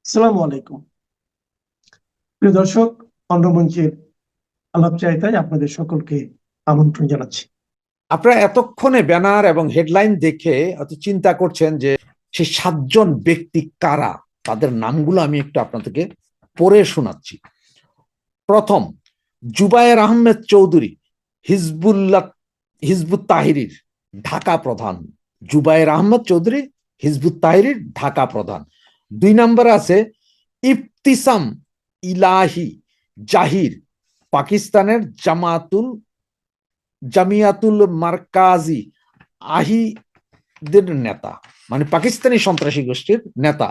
আসসালামু আলাইকুম। প্রিয় দর্শক, অন্যমঞ্চের আলাপচারিতায় আপনাদের সকলকে আমন্ত্রণ জানাচ্ছি। আপনারা এতক্ষণে ব্যানার এবং হেডলাইন দেখে অত চিন্তা করছেন যে সেই 7 জন ব্যক্তি কারা। তাদের নামগুলো আমি একটু আপনাদেরকে পড়ে শোনাচ্ছি। প্রথম, জুবায়ের আহমেদ চৌধুরী, হিজবুত তাহিরির ঢাকা প্রধান। জুবায়ের আহমেদ চৌধুরী, হিজবুত তাহিরির ঢাকা প্রধান। 2 নম্বরে আছে ইফতিসাম ইলাহি জাহির, পাকিস্তানের জামিয়াতুল মারকাজি আহিদের নেতা, মানে পাকিস্তানি সন্ত্রাসী গোষ্ঠীর নেতা।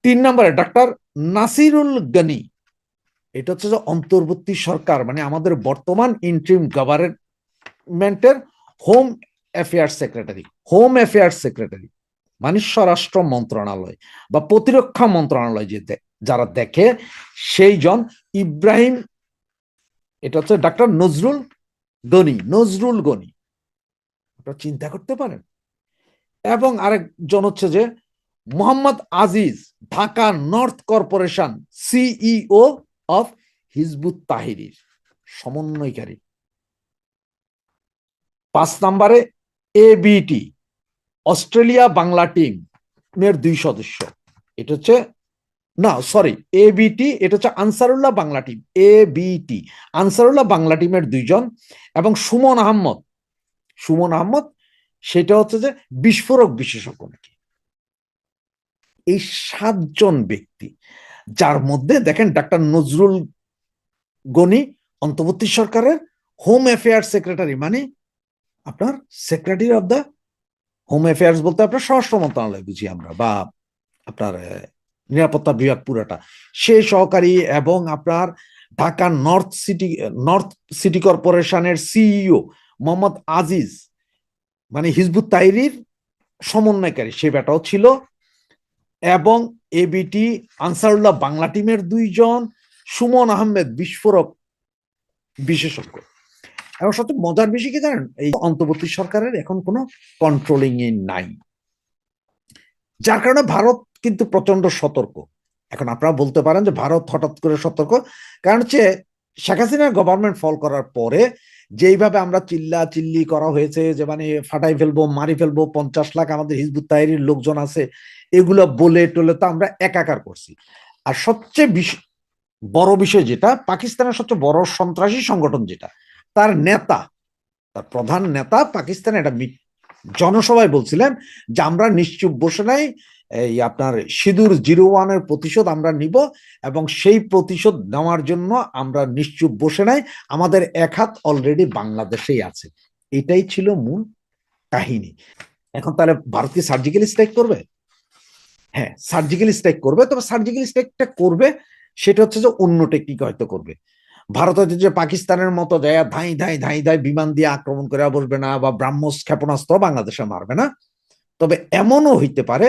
3 নম্বরে ডাক্তার নাসিরুল গনি, এটা হচ্ছে যে অন্তর্বর্তী সরকার, মানে আমাদের বর্তমান ইন্টারিম গভর্নমেন্টের হোম অ্যাফেয়ার্স সেক্রেটারি, মানে স্বরাষ্ট্র মন্ত্রণালয় বা প্রতিরক্ষা মন্ত্রণালয় যে যারা দেখে সেই জন। ইব্রাহিম, এটা হচ্ছে ডাক্তার নজরুল গনি, আপনারা চিন্তা করতে পারেন। এবং আরেকজন হচ্ছে যে Mohammad Aziz, Dhaka north corporation CEO of হিজবুত তাহিরির সমন্বয়কারী। 5 নম্বরে এবিটি, অস্ট্রেলিয়া বাংলা টিম এর 2 সদস্য। এটা হচ্ছে না সরি এবিটি, এটা হচ্ছে আনসারুল্লাহ বাংলা টিম। এবিটি আনসারুল্লাহ বাংলা টিমের 2 জন। এবং সুমন আহমদ সেটা হচ্ছে যে বিস্ফোরক বিশেষজ্ঞ নাকি। এই 7 জন ব্যক্তি, যার মধ্যে দেখেন ডাক্তার নজরুল গনি অন্তর্বর্তী সরকারের হোম অ্যাফেয়ার্স সেক্রেটারি, মানে আপনার secretary of the home affairs বলতে আপনার স্বরাষ্ট্র মন্ত্রণালয় বুঝি আমরা, বা আপনার নিরাপত্তা বিভাগ পুরাটা সে সহকারী। এবং আপনার ঢাকা নর্থ সিটি কর্পোরেশনের সিইও মোহাম্মদ আজিজ, মানে হিজবুত তাহরির সমন্বয়কারী, সে বেটাও ছিল। এবং এবিটি আনসারুল্লাহ বাংলা টিমের 2 জন, সুমন আহমেদ বিস্ফোরক বিশেষজ্ঞ। এবং সবচেয়ে মজার বিষয় কি জানেন, এই অন্তর্বর্তী সরকারের এখন কোনো কন্ট্রোলিং এ নাই, যার কারণে ভারত কিন্তু প্রচন্ড সতর্ক। এখন আপনারা বলতে পারেন যে ভারত হঠাৎ করে সতর্ক, কারণ হচ্ছে শেখ হাসিনার গভর্নমেন্ট ফল করার পরে যেইভাবে আমরা চিল্লি করা হয়েছে যে মানে ফাটাই ফেলবো, মারি ফেলবো, 50 লাখ আমাদের হিজবুত তাহরির লোকজন আছে, এগুলো বলে টলে তো আমরা একাকার করছি। আর সবচেয়ে বড় বিষয় যেটা, পাকিস্তানের সবচেয়ে বড় সন্ত্রাসী সংগঠন যেটা, তার নেতা, তার প্রধান নেতা পাকিস্তানে একটা জনসভায় বলছিলেন যে আমরা নিশ্চুপ বসে নাই, এই আপনার সিঁদুর 01-এর প্রতিশোধ আমরা নিব, এবং সেই প্রতিশোধ নেওয়ার জন্য আমরা নিশ্চুপ বসে নাই, আমাদের এক হাত অলরেডি বাংলাদেশেই আছে। এটাই ছিল মূল কাহিনী। এখন তাহলে ভারত কি সার্জিক্যাল স্ট্রাইক করবে? হ্যাঁ, সার্জিক্যাল স্ট্রাইক করবে, তবে সার্জিক্যাল স্ট্রাইকটা করবে সেটা হচ্ছে যে অন্য টেকনিক হয়তো করবে। ভারত হচ্ছে যে পাকিস্তানের মতো যায় ধাই বিমান দিয়ে আক্রমণ করে বসবে না, বা ব্রাহ্মস ক্ষেপণাস্ত্র বাংলাদেশে মারবে না। তবে এমনও হইতে পারে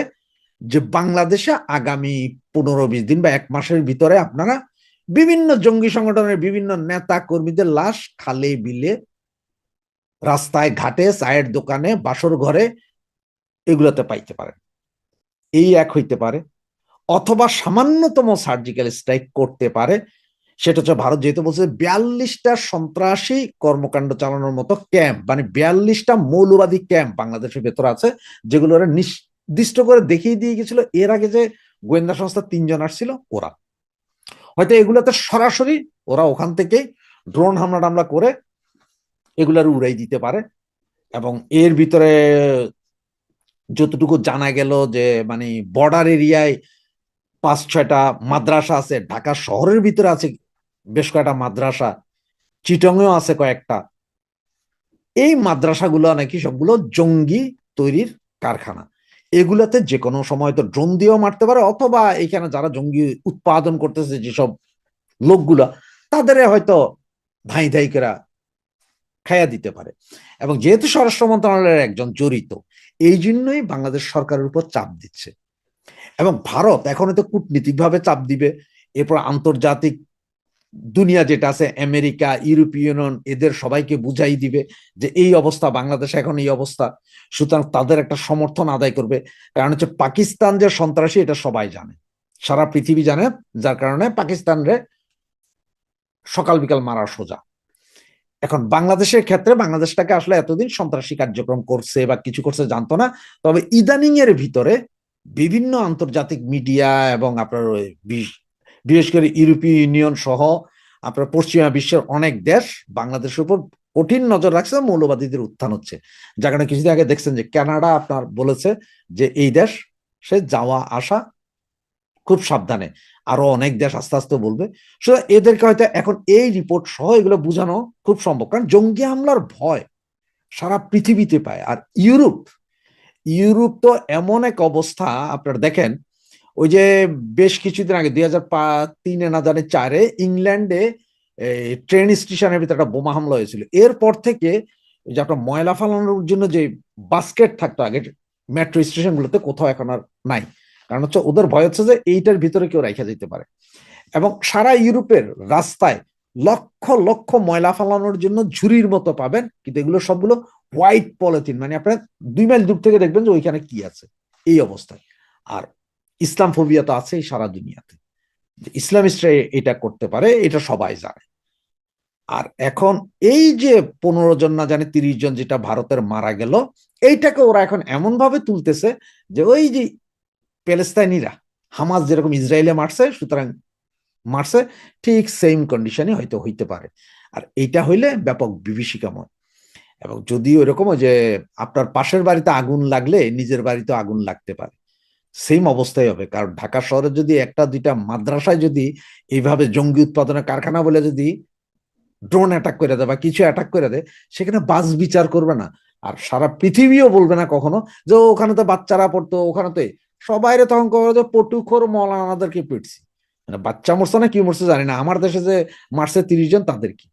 যে বাংলাদেশে আগামী 15-20 দিন বা 1 মাসের ভিতরে আপনারা বিভিন্ন জঙ্গি সংগঠনের বিভিন্ন নেতা কর্মীদের লাশ খালে বিলে, রাস্তায় ঘাটে, চায়ের দোকানে, বাসর ঘরে, এগুলোতে পাইতে পারেন। এই এক হইতে পারে। অথবা সামান্যতম সার্জিক্যাল স্ট্রাইক করতে পারে। সেটা হচ্ছে ভারত যেহেতু বলছে 42টা সন্ত্রাসী কর্মকাণ্ড চালানোর মতো ক্যাম্প, মানে 42টা মৌলবাদী ক্যাম্প বাংলাদেশের ভেতরে আছে, যেগুলো ওরা নির্দিষ্ট করে দেখিয়ে দিয়ে গেছিল এর আগে যে গোয়েন্দা সংস্থা 3 জন আসছিল ওরা। হয়তো এগুলোতে সরাসরি ওরা ওখান থেকে ড্রোন হামলা করে এগুলার উড়াই দিতে পারে। এবং এর ভিতরে যতটুকু জানা গেল যে মানে বর্ডার এরিয়ায় 5-6টা মাদ্রাসা আছে, ঢাকা শহরের ভিতরে আছে বেশ কয়েকটা মাদ্রাসা, চিটংয়েও আছে কয়েকটা। এই মাদ্রাসাগুলো নাকি সবগুলো জঙ্গি তৈরির কারখানা। এগুলাতে যে কোনো সময় তো ড্রোন দিয়েও মারতে পারে, অথবা এখানে যারা জঙ্গি উৎপাদন করতেছে যেসব লোকগুলা, তাদের হয়তো ধাই করে খাইয়া দিতে পারে। এবং যেহেতু স্বরাষ্ট্র মন্ত্রণালয়ের একজন জড়িত, এই জন্যই বাংলাদেশ সরকারের উপর চাপ দিচ্ছে। এবং ভারত এখন তো কূটনীতিক ভাবে চাপ দিবে, এরপর আন্তর্জাতিক দুনিয়া যেটা আছে, আমেরিকা, ইউরোপীয় ইউনিয়ন, এদের সবাইকে বুঝাই দিবে যে এই অবস্থা, বাংলাদেশে এখন এই অবস্থা। সুতরাং তাদের একটা সমর্থন আদায় করবে, কারণ হচ্ছে পাকিস্তান যে সন্ত্রাসী এটা সবাই জানে, সারা পৃথিবী জানে, যার কারণে পাকিস্তানরে সকাল বিকাল মারা সোজা। এখন বাংলাদেশের ক্ষেত্রে বাংলাদেশটাকে আসলে এতদিন সন্ত্রাসী কার্যক্রম করছে বা কিছু করছে জানতো না, তবে ইদানিং এর ভিতরে বিভিন্ন আন্তর্জাতিক মিডিয়া এবং আপনার বিশেষ করে ইউরোপীয় ইউনিয়ন সহ আপনার পশ্চিমা বিশ্বের অনেক দেশ বাংলাদেশের উপর কঠিন নজর রাখছে, মৌলবাদীদের উত্থান হচ্ছে। যার কারণে কিছুদিন আগে দেখছেন যে কানাডা আপনার বলেছে যে এই দেশ সে যাওয়া আসা খুব সাবধানে, আরো অনেক দেশ আস্তে আস্তে বলবে। সুতরাং এদেরকে হয়তো এখন এই রিপোর্ট সহ এগুলো বোঝানো খুব সম্ভব, কারণ জঙ্গি হামলার ভয় সারা পৃথিবীতে পায়। আর ইউরোপ তো এমন এক অবস্থা, আপনারা দেখেন ওই যে বেশ কিছুদিন আগে 2003 না জানি 4-এ ইংল্যান্ডে ট্রেন স্টেশনের ভিতরে একটা বোমা হামলা হয়েছিল। এরপর থেকে যে আপনার ময়লা ফালানোর জন্য যে বাস্কেট থাকতো আগে মেট্রো স্টেশন গুলোতে, কোথাও এখন আর নাই। কারণ হচ্ছে ওদের ভয় হচ্ছে যে এইটার ভিতরে কেউ রেখে যেতে পারে। এবং সারা ইউরোপের রাস্তায় লক্ষ লক্ষ ময়লা ফালানোর জন্য ঝুড়ির মতো পাবেন, কিন্তু এগুলো সবগুলো হোয়াইট পলিথিন, মানে আপনার 2 মাইল দূর থেকে দেখবেন যে ওইখানে কি আছে এই অবস্থায়। আর ইসলাম ফোবিয়া তো আছেই সারা দুনিয়াতে, ইসলামিস্টরা এটা করতে পারে, এটা সবাই জানে। আর এখন এই যে 15 জন না জানে 30 জন যেটা ভারতের মারা গেল, এইটাকে ওরা এখন এমন ভাবে তুলতেছে যে ওই যে প্যালেস্তাইনিরা হামাস যেরকম ইসরায়েলে মারছে, সুতরাং মারছে ঠিক সেম কন্ডিশনে হয়তো হইতে পারে। আর এইটা হইলে ব্যাপক বিভীষিকাময়। এবং যদি ওইরকম যে আপনার পাশের বাড়িতে আগুন লাগলে নিজের বাড়িতে আগুন লাগতে পারে, সেম অবস্থায় হবে। কারণ ঢাকা শহরে যদি একটা দুইটা মাদ্রাসায় যদি এইভাবে জঙ্গি উৎপাদনের কারখানা বলে যদি ড্রোন অ্যাটাক করে দেয় বা কিছু অ্যাটাক করে দেয়, সেখানে বাস বিচার করবে না। আর সারা পৃথিবীও বলবে না কখনো যে ওখানে তো বাচ্চারা পড়তো, ওখানে তো সবাইরে তখন কবে যে পটুখোর মৌলানাদেরকে পিটছি, মানে বাচ্চা মরছে না কি মরছে জানি না, আমার দেশে যে মারছে 30 জন তাদের কি।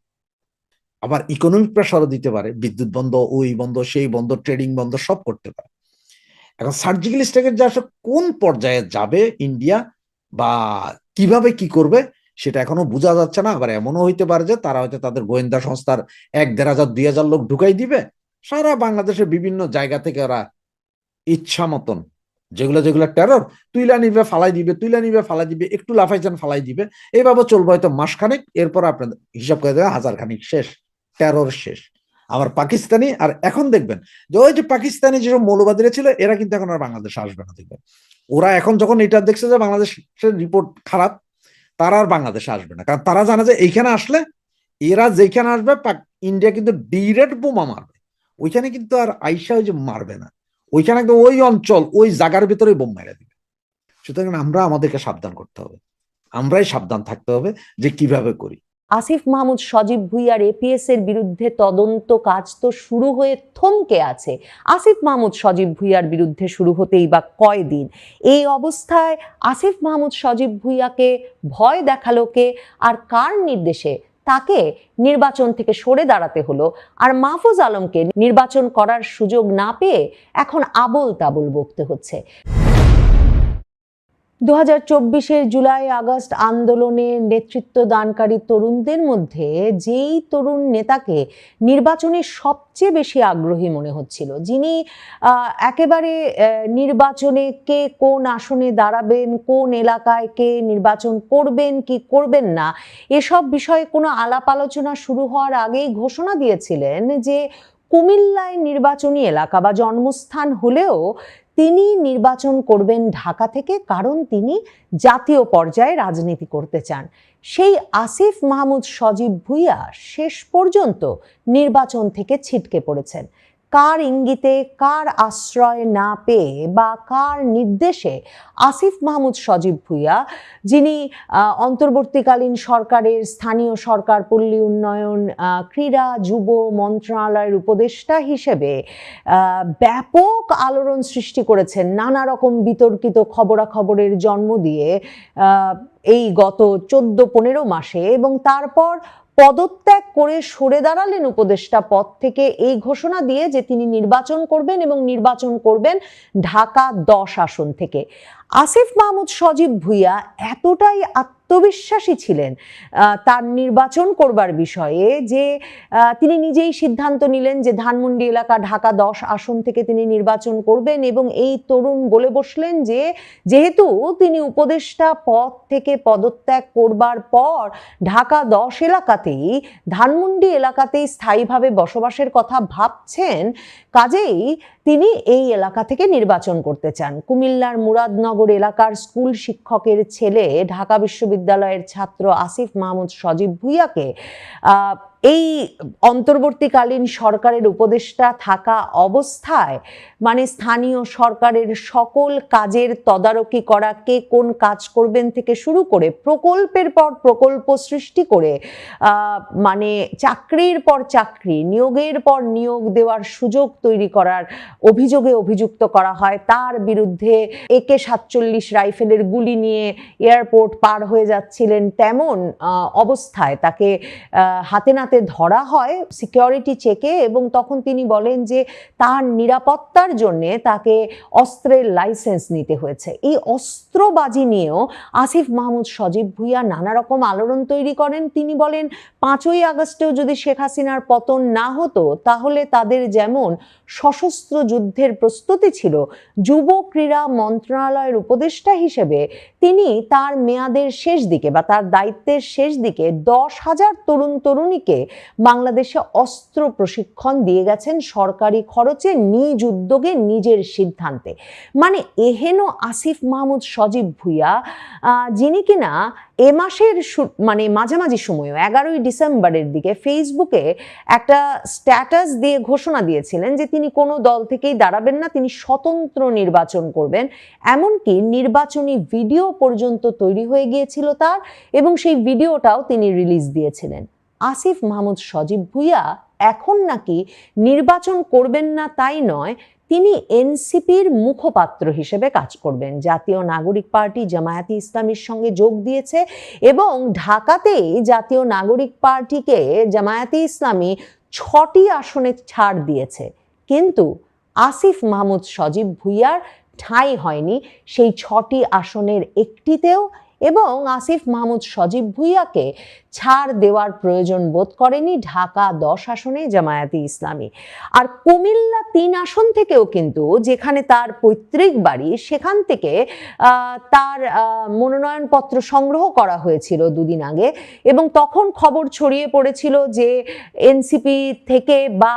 আবার ইকোনমিক প্রেসারও দিতে পারে, বিদ্যুৎ বন্ধ, ওই বন্ধ, সেই বন্ধ, ট্রেডিং বন্ধ, সব করতে পারে। এখন সার্জিক্যাল স্ট্রাইকের যে আসলে কোন পর্যায়ে যাবে ইন্ডিয়া বা কিভাবে কি করবে সেটা এখনো বোঝা যাচ্ছে না। আবার এমনও হইতে পারে যে তারা হয়তো তাদের গোয়েন্দা সংস্থার 1-1,500 2,000 লোক ঢুকাই দিবে, সারা বাংলাদেশের বিভিন্ন জায়গা থেকে ওরা ইচ্ছা মতন যেগুলো যেগুলো টেরর তুইলা নিবে ফালাই দিবে, তুইলা নিবে ফালাই দিবে, একটু লাফাইছেন ফালাই দিবে, এইভাবে চলবে হয়তো মাসখানেক। এরপর আপনাদের হিসাব করে দেবে 1000 খানিক শেষ, টেরর শেষ। আবার পাকিস্তানি, আর এখন দেখবেন যে ওই যে পাকিস্তানি যেসব মৌলবাদীরা ছিল এরা কিন্তু এখন আর বাংলাদেশে আসবে না। দেখবেন ওরা এখন যখন এটা দেখছে যে বাংলাদেশের রিপোর্ট খারাপ, তারা আর বাংলাদেশে আসবে না, কারণ তারা জানে যে এইখানে আসলে এরা যেখানে আসবে ইন্ডিয়া কিন্তু ডিরেক্ট বোমা মারবে, ওইখানে কিন্তু আর আইসা ওই যে মারবে না, ওইখানে একদম ওই অঞ্চল ওই জায়গার ভিতরে বোম মেরে দিবে। সুতরাং আমরা আমাদেরকে সাবধান করতে হবে, আমরাই সাবধান থাকতে হবে যে কিভাবে করি। আসিফ মাহমুদ সজীব ভুঁইয়ার এপিএস এর বিরুদ্ধে তদন্ত কাজ তো শুরু হয়ে থমকে আছে। আসিফ মাহমুদ সজীব ভুঁইয়ার বিরুদ্ধে শুরু হতেই বা কয়দিন। এই অবস্থায় আসিফ মাহমুদ সজীব ভুঁইয়াকে ভয় দেখালো কে, আর কার নির্দেশে তাকে নির্বাচন থেকে সরে দাঁড়াতে হলো, আর মাহফুজ আলমকে নির্বাচন করার সুযোগ না পেয়ে এখন আবোল তাবোল বকতে হচ্ছে। 2024-এর জুলাই আগস্ট আন্দোলনের নেতৃত্ব দানকারী তরুণদের মধ্যে যেই তরুণ নেতাকে নির্বাচনে সবচেয়ে বেশি আগ্রহী মনে হচ্ছিল, যিনি একেবারে নির্বাচনে কে কোন আসনে দাঁড়াবেন, কোন এলাকায় কে নির্বাচন করবেন কি করবেন না, এসব বিষয়ে কোনো আলাপ আলোচনা শুরু হওয়ার আগেই ঘোষণা দিয়েছিলেন যে কুমিল্লায় নির্বাচনী এলাকা বা জন্মস্থান হলেও তিনি নির্বাচন করবেন ঢাকা থেকে, কারণ তিনি জাতীয় পর্যায়ে রাজনীতি করতে চান। সেই আসিফ মাহমুদ সজীব ভুঁইয়া শেষ পর্যন্ত নির্বাচন থেকে ছিটকে পড়েছেন। কার ইঙ্গিতে, কার আশ্রয় না পেয়ে বা কার নির্দেশে আসিফ মাহমুদ সজীব ভুঁইয়া, যিনি অন্তর্বর্তীকালীন সরকারের স্থানীয় সরকার, পল্লী উন্নয়ন, ক্রীড়া, যুব মন্ত্রণালয়ের উপদেষ্টা হিসেবে ব্যাপক আলোড়ন সৃষ্টি করেছেন, নানা রকম বিতর্কিত খবরাখবরের জন্ম দিয়ে এই গত 14-15 মাসে, এবং তারপর পদত্যাগ করে সরে দাঁড়ালেন উপদেষ্টা পদ থেকে এই ঘোষণা দিয়ে যে তিনি নির্বাচন করবেন এবং নির্বাচন করবেন ঢাকা 10 আসন থেকে। আসিফ মাহমুদ সজীব ভুঁইয়া এতটাই আত্মবিশ্বাসী ছিলেন তার নির্বাচন করবার বিষয়ে, যে তিনি নিজেই সিদ্ধান্ত নিলেন যে ধানমন্ডি এলাকা ঢাকা 10 আসন থেকে তিনি নির্বাচন করবেন, এবং এই তরুণ বলে বসলেন যে যেহেতু তিনি উপদেষ্টা পদ থেকে পদত্যাগ করবার পর ঢাকা 10 এলাকাতেই, ধানমন্ডি এলাকাতেই স্থায়ীভাবে বসবাসের কথা ভাবছেন, কাজেই তিনি এই এলাকা থেকে নির্বাচন করতে চান। কুমিল্লার মুরাদনগর এলাকার স্কুল শিক্ষকের ছেলে ঢাকা বিশ্ববিদ্যালয়ের ছাত্র আসিফ মাহমুদ সজীব ভুঁইয়াকে এই অন্তর্বর্তীকালীন সরকারের উপদেষ্টা থাকা অবস্থায়, মানে স্থানীয় সরকারের সকল কাজের তদারকি করা, কে কোন কাজ করবেন থেকে শুরু করে প্রকল্পের পর প্রকল্প সৃষ্টি করে মানে চাকরির পর চাকরি, নিয়োগের পর নিয়োগ দেওয়ার সুযোগ তৈরি করার অভিযোগে অভিযুক্ত করা হয়। তার বিরুদ্ধে AK-47 রাইফেলের গুলি নিয়ে এয়ারপোর্ট পার হয়ে যাচ্ছিলেন, তেমন অবস্থায় তাকে হাতে নাতে ধরা হয় সিকিউরিটি চেকে, এবং তখন তিনি বলেন যে তার নিরাপত্তার জন্য তাকে অস্ত্রের লাইসেন্স নিতে হয়েছে। এই অস্ত্রবাজি নিয়েও আসিফ মাহমুদ সজীব ভুঁইয়া নানা রকম আলোড়ন তৈরি করেন। তিনি বলেন 5ই আগস্টেও যদি শেখ হাসিনার পতন না হতো তাহলে তাদের যেমন সশস্ত্র যুদ্ধের প্রস্তুতি ছিল, যুব ক্রীড়া মন্ত্রণালয়ের উপদেষ্টা হিসেবে তিনি তার মেয়াদের শেষ দিকে বা তার দায়িত্বের শেষ দিকে 10,000 তরুণ তরুণীকে বাংলাদেশে অস্ত্র প্রশিক্ষণ দিয়ে গেছেন সরকারি খরচে, নিজ উদ্যোগে, নিজের সিদ্ধান্তে। মানে এহেন আসিফ মাহমুদ সজীব ভুঁইয়া, যিনি কিনা এ মাসের মানে মাঝামাঝি সময়ে 11ই ডিসেম্বরের দিকে ফেসবুকে একটা স্ট্যাটাস দিয়ে ঘোষণা দিয়েছিলেন যে তিনি কোনো দল থেকেই দাঁড়াবেন না, তিনি স্বতন্ত্র নির্বাচন করবেন। এমনকি নির্বাচনী ভিডিও পর্যন্ত তৈরি হয়ে গিয়েছিল তার, এবং সেই ভিডিওটাও তিনি রিলিজ দিয়েছিলেন। আসিফ মাহমুদ সজীব ভুঁইয়া এখন নাকি নির্বাচন করবেন না তাই নয়, তিনি এনসিপির মুখপাত্র হিসেবে কাজ করবেন। জাতীয় নাগরিক পার্টি জামায়াতে ইসলামীর সঙ্গে যোগ দিয়েছে, এবং ঢাকাতেই জাতীয় নাগরিক পার্টিকে জামায়াতে ইসলামী 6টি আসনে ছাড় দিয়েছে, কিন্তু আসিফ মাহমুদ সজীব ভুঁইয়ার ঠাঁই হয়নি সেই 6টি আসনের একটিতেও, এবং আসিফ মাহমুদ সজীব ভুঁইয়াকে ছাড় দেওয়ার প্রয়োজন বোধ করেনি ঢাকা 10 আসনে জামায়াতে ইসলামী। আর কুমিল্লা 3 আসন থেকেও কিন্তু, যেখানে তার পৈতৃক বাড়ি, সেখান থেকে তার মনোনয়নপত্র সংগ্রহ করা হয়েছিল দুদিন আগে, এবং তখন খবর ছড়িয়ে পড়েছিল যে এনসিপি থেকে বা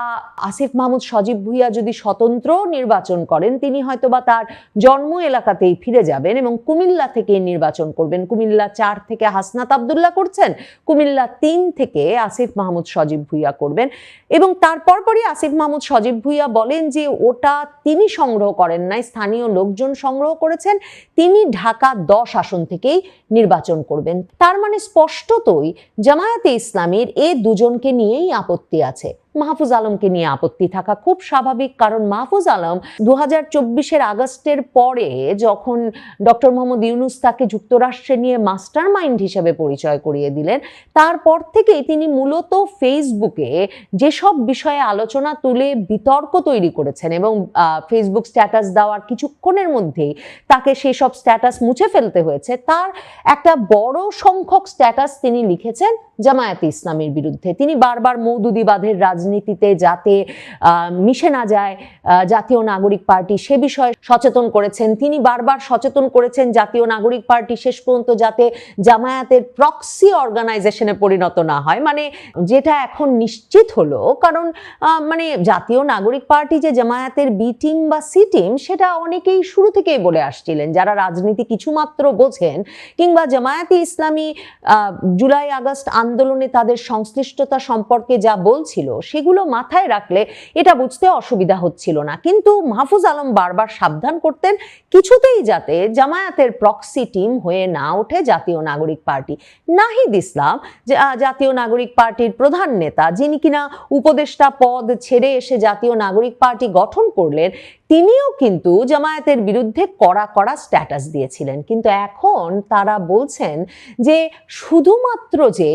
আসিফ মাহমুদ সজীব ভুঁইয়া যদি স্বতন্ত্র নির্বাচন করেন, তিনি হয়তোবা তার জন্ম এলাকাতেই ফিরে যাবেন এবং কুমিল্লা থেকে নির্বাচন করবেন। কুমিল্লা 4 থেকে হাসনাত আব্দুল্লাহ করছেন, কুমিল্লা 3 থেকে আসিফ মাহমুদ সজীব ভুঁইয়া করবেন। এবং তারপর পরই আসিফ মাহমুদ সজীব ভুঁইয়া বলেন যে ওটা তিনি সংগ্রহ করেন নাই, স্থানীয় লোকজন সংগ্রহ করেছেন, তিনি ঢাকা 10 আসন থেকেই নির্বাচন করবেন। তার মানে স্পষ্টতই জামায়াতে ইসলামীর এ দুজনকে নিয়েই আপত্তি আছে। মাহফুজ আলমকে নিয়ে আপত্তি থাকা খুব স্বাভাবিক, কারণ মাহফুজ আলম 2024-এর আগস্টের পরে যখন ডক্টর মোহাম্মদ ইউনূস তাকে যুক্তরাষ্ট্রে নিয়ে মাস্টার মাইন্ড হিসেবে পরিচয় করিয়ে দিলেন, তারপর থেকেই তিনি মূলত ফেসবুকে যেসব বিষয়ে আলোচনা তুলে বিতর্ক তৈরি করেছেন, এবং ফেসবুক স্ট্যাটাস দেওয়ার কিছুক্ষণের মধ্যেই তাকে সেই সব স্ট্যাটাস মুছে ফেলতে হয়েছে। তার একটা বড় সংখ্যক স্ট্যাটাস তিনি লিখেছেন জামায়াতে ইসলামীর বিরুদ্ধে। তিনি বারবার মওদুদিবাদের রাজনীতিতে যাতে মিশে না যায় জাতীয় নাগরিক পার্টি, সে বিষয়ে সচেতন করেছেন। তিনি বারবার সচেতন করেছেন জাতীয় নাগরিক পার্টি শেষ পর্যন্ত যাতে জামায়াতের প্রক্সি অর্গানাইজেশনে পরিণত না হয়, মানে যেটা এখন নিশ্চিত হলো, কারণ মানে জাতীয় নাগরিক পার্টি যে জামায়াতের বি টিম বা সি টিম, সেটা অনেকেই শুরু থেকেই বলে আসছিলেন যারা রাজনীতি কিছুমাত্র বোঝেন, কিংবা জামায়াতে ইসলামী জুলাই আগস্ট আন্দোলনে তাদের সংশ্লিষ্টতা সম্পর্কে যা বলছিল সেগুলো মাথায় রাখলে এটা বুঝতে অসুবিধা হচ্ছিল না। কিন্তু মাহফুজ আলম বারবার সাবধান করতেন কিছুতেই যাতে জামায়াতের প্রক্সি টিম হয়ে না ওঠে জাতীয় নাগরিক পার্টি। নাহিদ ইসলাম জাতীয় নাগরিক পার্টির প্রধান নেতা, যিনি কিনা উপদেষ্টা পদ ছেড়ে এসে জাতীয় নাগরিক পার্টি গঠন করলেন, তিনিও কিন্তু জামায়াতের বিরুদ্ধে কড়া কড়া স্ট্যাটাস দিয়েছিলেন। কিন্তু এখন তারা বলছেন যে শুধুমাত্র যে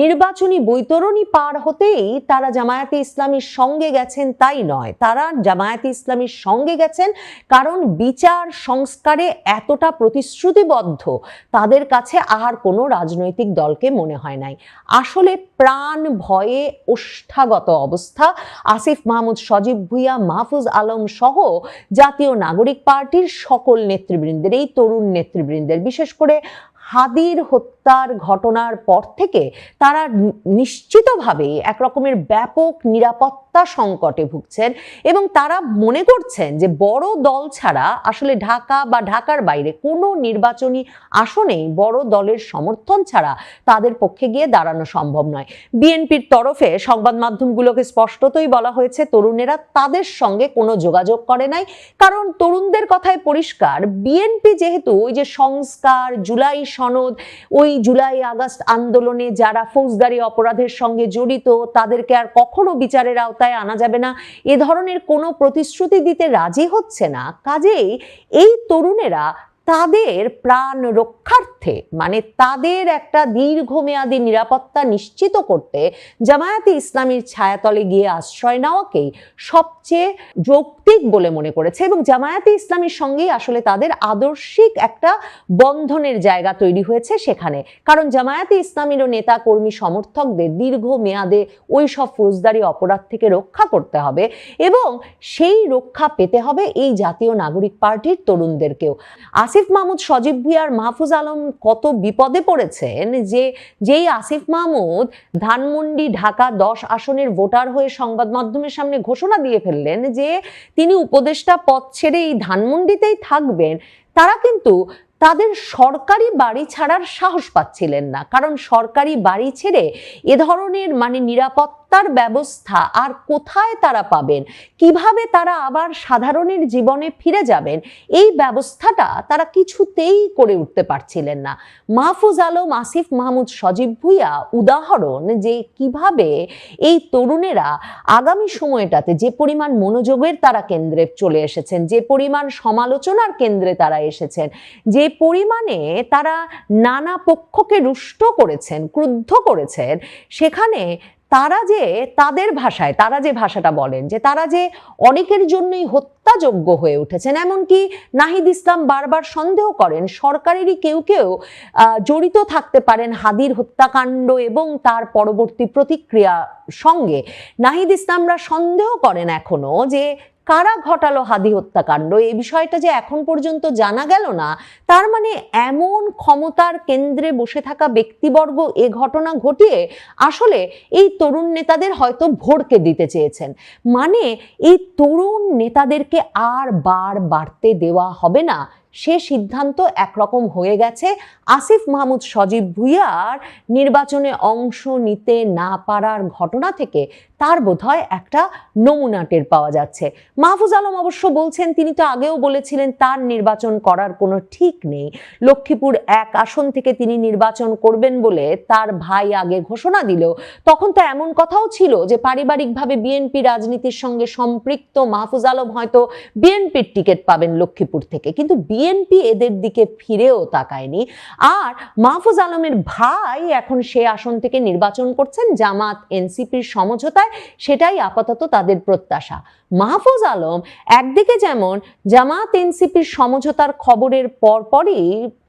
নির্বাচনী বৈতরণী পার হতেই তারা জামায়াতে ইসলামীর সঙ্গে গেছেন তাই নয়, তারা জামায়াতে ইসলামীর সঙ্গে গেছেন কারণ বিচার সংস্কারে এতটা প্রতিশ্রুতিবদ্ধ তাদের কাছে আর কোনো রাজনৈতিক দলকে মনে হয় নাই। আসলে প্রাণ ভয়ে ওষ্ঠাগত অবস্থা আসিফ মাহমুদ, সজীব ভুঁইয়া, মাহফুজ আলম সহ জাতীয় নাগরিক পার্টির সকল নেতৃবৃন্দের, এই তরুণ নেতৃবৃন্দের, বিশেষ করে হাদির হত্যার ঘটনার পর থেকে তারা নিশ্চিতভাবে এক রকমের ব্যাপক নিরাপত্তা সংকটে ভুগছেন এবং তারা মনে করছেন যে বড় দল ছাড়া আসলে ঢাকা বা ঢাকার বাইরে কোনো নির্বাচনী আসনেই বড় দলের সমর্থন ছাড়া তাদের পক্ষে গিয়ে দাঁড়ানো সম্ভব নয়। বিএনপির তরফে সংবাদ মাধ্যমগুলোকে স্পষ্টতই বলা হয়েছে তরুণেরা তাদের সঙ্গে কোনো যোগাযোগ করে নাই, কারণ তরুণদের কথায় পরিষ্কার বিএনপি যেহেতু ওই যে সংস্কার, জুলাই সনদ, ওই জুলাই আগস্ট আন্দোলনে যারা ফৌজদারি অপরাধের সঙ্গে জড়িত তাদেরকে আর কখনো বিচারের আওতায় আনা যাবে না, এ ধরনের কোনো প্রতিশ্রুতি দিতে রাজি হচ্ছে না। কাজেই এই তরুণেরা তাদের প্রাণ রক্ষার্থে, মানে তাদের একটা দীর্ঘমেয়াদী নিরাপত্তা নিশ্চিত করতে জামায়াতে ইসলামীর ছায়াতলে গিয়ে আশ্রয় নেওয়াকেই সবচেয়ে যৌক্তিক বলে মনে করেছে এবং জামায়াতে ইসলামীর সঙ্গেই আসলে তাদের আদর্শিক একটা বন্ধনের জায়গা তৈরি হয়েছে সেখানে। কারণ জামায়াতে ইসলামীরও নেতা কর্মী সমর্থকদের দীর্ঘমেয়াদে ওই সব ফৌজদারি অপরাধ থেকে রক্ষা করতে হবে এবং সেই রক্ষা পেতে হবে এই জাতীয় নাগরিক পার্টির তরুণদেরকেও। আসিফ মাহমুদ, সজীব ভুঁইয়া আর মাহফুজ আলম কত বিপদে পড়েছেন যে যেই আসিফ মাহমুদ ধানমন্ডি ঢাকা 10 আসনের ভোটার হয়ে সংবাদ মাধ্যমের সামনে ঘোষণা দিয়ে ফেললেন যে তিনি উপদেষ্টা পদ ছেড়ে এই ধানমন্ডিতেই থাকবেন, তারা কিন্তু তাদের সরকারি বাড়ি ছাড়ার সাহস পাচ্ছিলেন না। কারণ সরকারি বাড়ি ছেড়ে এ ধরনের মানে নিরাপত্তার ব্যবস্থা আর কোথায় তারা পাবেন, কিভাবে তারা আবার সাধারণের জীবনে ফিরে যাবেন, এই ব্যবস্থাটা তারা কিছুতেই করে উঠতে পারছিলেন না। মাহফুজ আলম, আসিফ মাহমুদ, সজীব ভুঁইয়া উদাহরণ যে কিভাবে এই তরুণেরা আগামী সময়টাতে যে পরিমাণ মনোযোগের তারা কেন্দ্রে চলে এসেছেন, যে পরিমাণ সমালোচনার কেন্দ্রে তারা এসেছেন, যে পরিমাণে তারা নানা পক্ষকে রুষ্ট করেছেন, ক্রুদ্ধ করেছেন, সেখানে তারা যে তাদের ভাষায় তারা যে ভাষাটা বলেন যে তারা যে অনেকের জন্যই হত্যাযোগ্য হয়ে উঠেছেন। এমনকি নাহিদ ইসলাম বারবার সন্দেহ করেন সরকারেরই কেউ কেউ জড়িত থাকতে পারেন হাদির হত্যাকাণ্ড এবং তার পরবর্তী প্রতিক্রিয়া সঙ্গে। নাহিদ ইসলামরা সন্দেহ করেন এখনো যে কারা ঘটালো হাদি হত্যাকাণ্ড, এই বিষয়টা যে এখন পর্যন্ত জানা গেল না, তার মানে এমন ক্ষমতার কেন্দ্রে বসে থাকা ব্যক্তিবর্গ এ ঘটনা ঘটিয়ে আসলে এই তরুণ নেতাদের হয়তো ভড়কে দিতে চেয়েছেন। মানে এই তরুণ নেতাদেরকে আর বাড়তে দেওয়া হবে না, সে সিদ্ধান্ত একরকম হয়ে গেছে। আসিফ মাহমুদ, সজীব ভুঁইয়ার নির্বাচনে অংশ নিতে না পারার ঘটনা থেকে তার বোধহয় একটা নমুনা টের পাওয়া যাচ্ছে। মাহফুজ আলম অবশ্য বলছেন, তিনি তো আগেও বলেছিলেন তার নির্বাচন করার কোনো ঠিক নেই, লক্ষ্মীপুর 1 আসন থেকে তিনি নির্বাচন করবেন বলে তার ভাই আগে ঘোষণা দিল। তখন তো এমন কথাও ছিল যে পারিবারিকভাবে বিএনপি রাজনীতির সঙ্গে সম্পৃক্ত মাহফুজ আলম হয়তো বিএনপির টিকিট পাবেন লক্ষ্মীপুর থেকে, কিন্তু বিএনপি এদের দিকে ফিরেও তাকায়নি। আর মাহফুজ আলমের ভাই এখন সে আসন থেকে নির্বাচন করছেন জামাত এনসিপির সমঝোতায়, সেটাই আপাতত তাদের প্রত্যাশা। মাহফুজ আলম একদিকে যেমন জামাত এনসিপির সমঝোতার খবরের পরপরই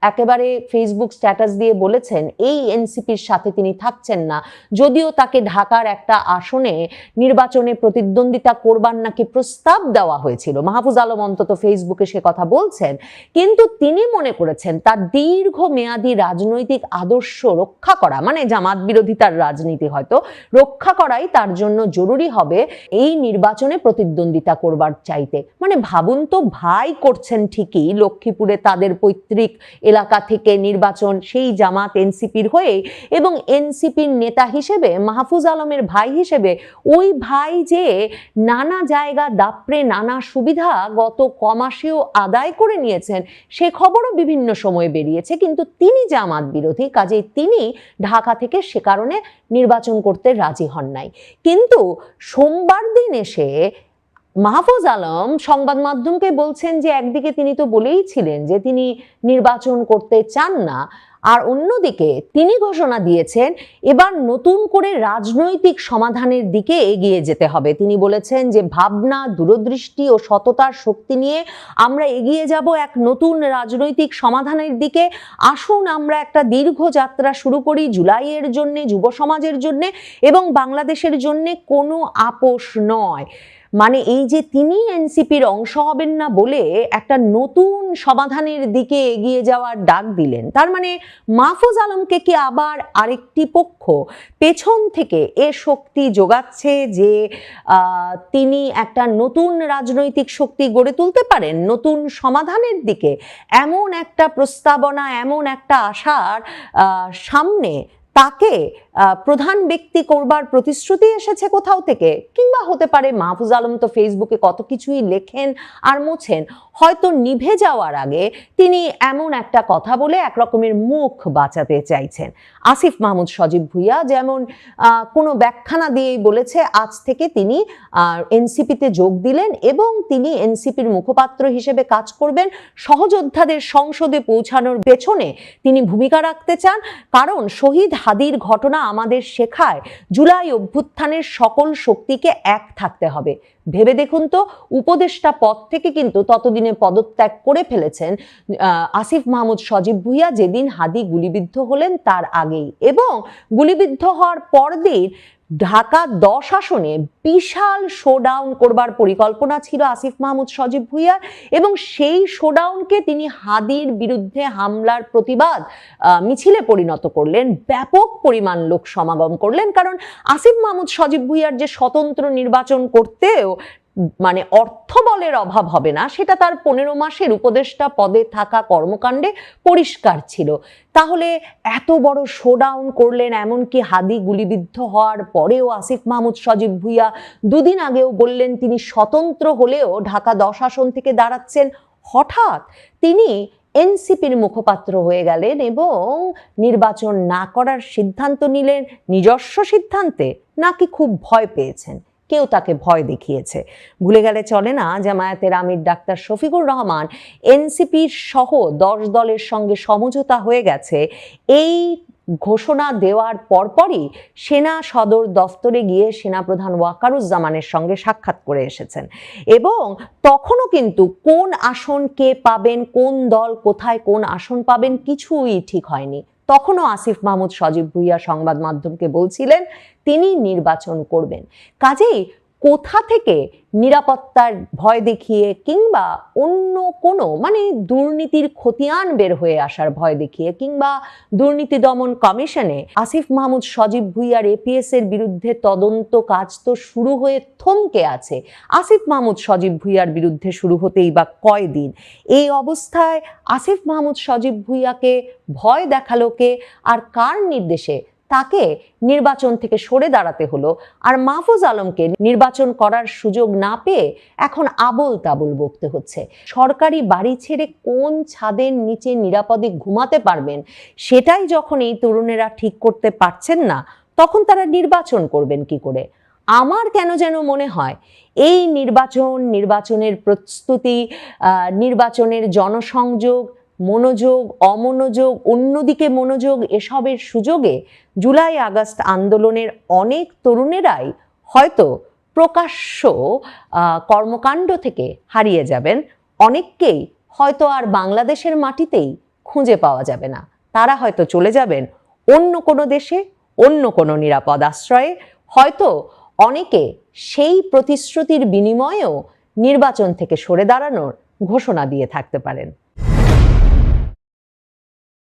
একেবারে ফেসবুক স্ট্যাটাস দিয়ে বলেছেন এই এনসিপির সাথে তিনি থাকছেন না, যদিও তাকে ঢাকার একটা আসনে নির্বাচনে প্রতিদ্বন্দ্বিতা করবার নাকি প্রস্তাব দেওয়া হয়েছিল। মাহফুজ আলম অন্তত ফেসবুকে সে কথা বলছেন, কিন্তু তিনি মনে করেছেন তার দীর্ঘমেয়াদী রাজনৈতিক আদর্শ রক্ষা করা, মানে জামাত বিরোধিতার রাজনীতি হয়তো রক্ষা করাই তার জন্য জরুরি হবে এই নির্বাচনে প্রতিদ্বন্দ্বিতা করবার চাইতে। মানে ভাবুন তো, ভাই করছেন ঠিকই লক্ষ্মীপুরে তাদের পৈতৃক এলাকা থেকে নির্বাচন সেই জামাত এনসিপির হয়ে, এবং এনসিপির নেতা হিসেবে মাহফুজ আলমের ভাই হিসেবে ওই ভাই যে নানা জায়গা দাপড়ে নানা সুবিধা গত কমাসেও আদায় করে নিয়েছেন সে খবরও বিভিন্ন সময় বেরিয়েছে, কিন্তু তিনি জামাত বিরোধী, কাজেই তিনি ঢাকা থেকে সে কারণে নির্বাচন করতে রাজি হন নাই। কিন্তু সোমবার দিন এসে মাহফুজ আলম সংবাদ মাধ্যমকে বলছেন যে একদিকে তিনি তো বলেই ছিলেন যে তিনি নির্বাচন করতে চান না, আর অন্যদিকে তিনি ঘোষণা দিয়েছেন এবার নতুন করে রাজনৈতিক সমাধানের দিকে এগিয়ে যেতে হবে। তিনি বলেছেন যে ভাবনা, দূরদৃষ্টি ও সততার শক্তি নিয়ে আমরা এগিয়ে যাব এক নতুন রাজনৈতিক সমাধানের দিকে। আসুন আমরা একটা দীর্ঘ যাত্রা শুরু করি জুলাইয়ের জন্য, যুব সমাজের জন্য এবং বাংলাদেশের জন্য। কোনো আপোষ নয়। মানে এই যে তিনি এনসিপির অংশ হবেন না বলে একটা নতুন সমাধানের দিকে এগিয়ে যাওয়ার ডাক দিলেন, তার মানে মাহফুজ আলমকে কি আবার আরেকটি পক্ষ পেছন থেকে এ শক্তি যোগাচ্ছে যে তিনি একটা নতুন রাজনৈতিক শক্তি গড়ে তুলতে পারেন নতুন সমাধানের দিকে? এমন একটা প্রস্তাবনা, এমন একটা আশার সামনে তাকে প্রধান ব্যক্তি করবার প্রতিশ্রুতি এসেছে কোথাও থেকে, কিংবা হতে পারে মাহফুজ আলম তো ফেসবুকে কত কিছুই লেখেন আর মোছেন, হয়তো নিভে যাওয়ার আগে তিনি এমন একটা কথা বলে এক রকমের মুখ বাঁচাতে চাইছেন। আসিফ মাহমুদ সজীব ভুঁইয়া যেমন কোনো ব্যাখ্যা না দিয়েই বলেছে আজ থেকে তিনি এনসিপিতে যোগ দিলেন এবং তিনি এনসিপির মুখপাত্র হিসেবে কাজ করবেন। সহযোদ্ধাদের সংসদে পৌঁছানোর পেছনে তিনি ভূমিকা রাখতে চান, কারণ শহীদ হাদির ঘটনা আমাদের শেখায় জুলাই অভ্যুত্থানের সকল শক্তিকে এক থাকতে হবে। ভেবে দেখুন তো, উপদেষ্টা পদ থেকে কিন্তু ততদিনে পদত্যাগ করে ফেলেছেন আসিফ মাহমুদ সজীব ভুঁইয়া যেদিন হাদি গুলিবিদ্ধ হলেন তার আগেই, এবং গুলিবিদ্ধ হওয়ার পরদিন ঢাকা 10 আসনে বিশাল শোডাউন করবার পরিকল্পনা ছিল আসিফ মাহমুদ সজীব ভুঁইয়ার, এবং সেই শোডাউনকে তিনি হাদির বিরুদ্ধে হামলার প্রতিবাদ মিছিলে পরিণত করলেন। ব্যাপক পরিমাণ লোক সমাগম করলেন, কারণ আসিফ মাহমুদ সজীব ভুঁইয়ার যে স্বতন্ত্র নির্বাচন করতেও মানে অর্থবলের অভাব হবে না সেটা তার 15 মাসের উপদেষ্টা পদে থাকা কর্মকাণ্ডে পরিষ্কার ছিল। তাহলে এত বড় শোডাউন করলেন, এমনকি হাদি গুলিবিদ্ধ হওয়ার পরেও আসিফ মাহমুদ সজীব ভুঁইয়া দুদিন আগেও বললেন তিনি স্বতন্ত্র হলেও ঢাকা 10 আসন থেকে দাঁড়াচ্ছেন। হঠাৎ তিনি এনসিপির মুখপাত্র হয়ে গেলেন এবং নির্বাচন না করার সিদ্ধান্ত নিলেন। নিজস্ব সিদ্ধান্তে নাকি খুব ভয় পেয়েছেন? কেউ তাকে ভয় দেখিয়েছে? ভুলে গেলে চলে না, জামায়াতের আমির ডাক্তার শফিকুর রহমান এনসিপির সহ 10 দলের সঙ্গে সমঝোতা হয়ে গেছে। এই ঘোষণা দেওয়ার পরপরই সেনা সদর দফতরে গিয়ে সেনাপ্রধান ওয়াকারুজ্জামানের সঙ্গে সাক্ষাৎ করে এসেছেন, এবং তখনও কিন্তু কোন আসন কে পাবেন, কোন দল কোথায় কোন আসন পাবেন কিছুই ঠিক হয়নি। তখনও আসিফ মাহমুদ সজীব ভুঁইয়া সংবাদ মাধ্যমকে বলছিলেন তিনি নির্বাচন করবেন। কাজেই কোথা থেকে নিরাপত্তার ভয় দেখিয়ে কিংবা অন্য কোনো মানে দুর্নীতির খতিয়ান বের হয়ে আসার ভয় দেখিয়ে কিংবা দুর্নীতি দমন কমিশনে আসিফ মাহমুদ সজীব ভুঁইয়ার এপিএস এর বিরুদ্ধে তদন্ত কাজ তো শুরু হয়ে থমকে আছে, আসিফ মাহমুদ সজীব ভুঁইয়ার বিরুদ্ধে শুরু হতেই বা কয়দিন? এই অবস্থায় আসিফ মাহমুদ সজীব ভুঁইয়াকে ভয় দেখালো কে, আর কার নির্দেশে তাকে নির্বাচন থেকে সরে দাঁড়াতে হলো? আর মাহফুজ আলমকে নির্বাচন করার সুযোগ না পেয়ে এখন আবোল তাবোল বকতে হচ্ছে। সরকারি বাড়ি ছেড়ে কোন ছাদের নিচে নিরাপদে ঘুমাতে পারবেন সেটাই যখন এই তরুণেরা ঠিক করতে পারছেন না, তখন তারা নির্বাচন করবেন কি করে? আমার কেন যেন মনে হয় এই নির্বাচনের প্রস্তুতি, নির্বাচনের জনসংযোগ, মনোযোগ, অমনোযোগ, অন্যদিকে মনোযোগ, এসবের সুযোগে জুলাই আগস্ট আন্দোলনের অনেক তরুণেরাই হয়তো প্রকাশ্য কর্মকাণ্ড থেকে হারিয়ে যাবেন। অনেককেই হয়তো আর বাংলাদেশের মাটিতেই খুঁজে পাওয়া যাবে না। তারা হয়তো চলে যাবেন অন্য কোনো দেশে, অন্য কোনো নিরাপদ আশ্রয়ে। হয়তো অনেকে সেই প্রতিশ্রুতির বিনিময়েও নির্বাচন থেকে সরে দাঁড়ানোর ঘোষণা দিয়ে থাকতে পারেন।